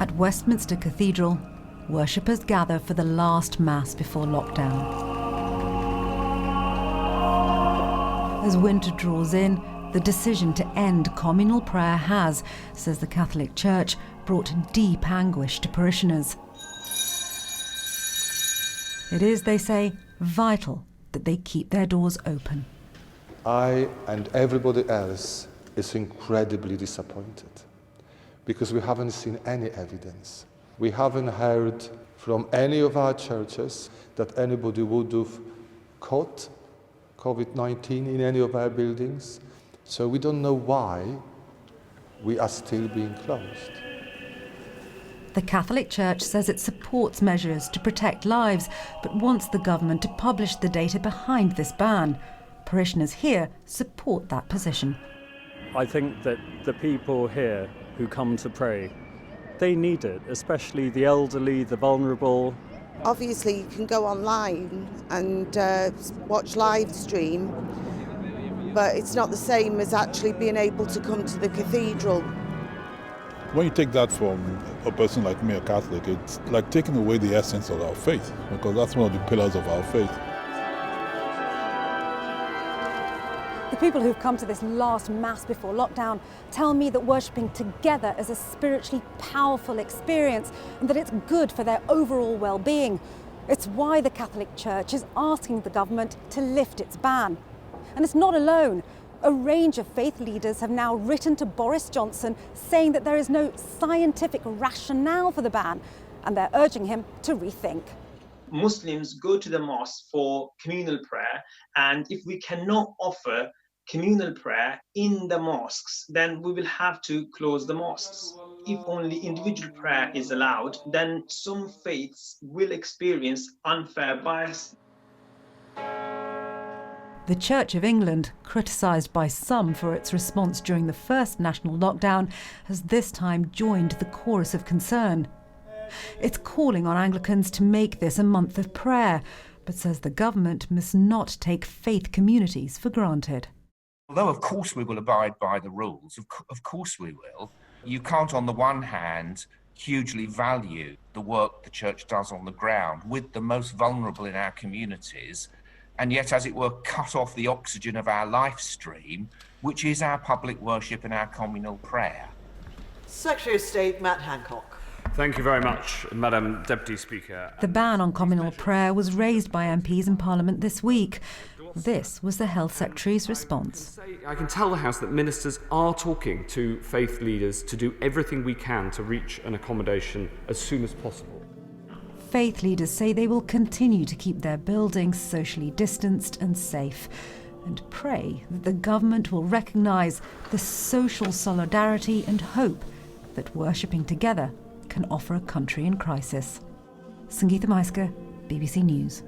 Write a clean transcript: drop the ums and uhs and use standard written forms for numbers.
At Westminster Cathedral, worshippers gather for the last Mass before lockdown. As winter draws in, the decision to end communal prayer has, says the Catholic Church, brought deep anguish to parishioners. It is, they say, vital that they keep their doors open. I and everybody else is incredibly disappointed because we haven't seen any evidence. We haven't heard from any of our churches that anybody would have caught COVID-19 in any of our buildings. So we don't know why we are still being closed. The Catholic Church says it supports measures to protect lives, but wants the government to publish the data behind this ban. Parishioners here support that position. I think that the people here who come to pray, they need it, especially the elderly, the vulnerable. Obviously, you can go online and watch live stream, but it's not the same as actually being able to come to the cathedral. When you take that from a person like me, a Catholic, it's like taking away the essence of our faith, because that's one of the pillars of our faith. The people who've come to this last Mass before lockdown tell me that worshipping together is a spiritually powerful experience and that it's good for their overall well-being. It's why the Catholic Church is asking the government to lift its ban. And it's not alone. A range of faith leaders have now written to Boris Johnson saying that there is no scientific rationale for the ban, and they're urging him to rethink. Muslims go to the mosque for communal prayer, and if we cannot offer communal prayer in the mosques, then we will have to close the mosques. If only individual prayer is allowed, then some faiths will experience unfair bias. The Church of England, criticised by some for its response during the first national lockdown, has this time joined the chorus of concern. It's calling on Anglicans to make this a month of prayer, but says the government must not take faith communities for granted. Although, of course, we will abide by the rules, of course we will, you can't, on the one hand, hugely value the work the Church does on the ground with the most vulnerable in our communities, and yet, as it were, cut off the oxygen of our life stream, which is our public worship and our communal prayer. Secretary of State Matt Hancock. Thank you very much, Madam Deputy Speaker. The ban on communal prayer was raised by MPs in Parliament this week. This was the Health Secretary's response. I can tell the House that ministers are talking to faith leaders to do everything we can to reach an accommodation as soon as possible. Faith leaders say they will continue to keep their buildings socially distanced and safe, and pray that the government will recognise the social solidarity and hope that worshipping together can offer a country in crisis. Sangita Myska, BBC News.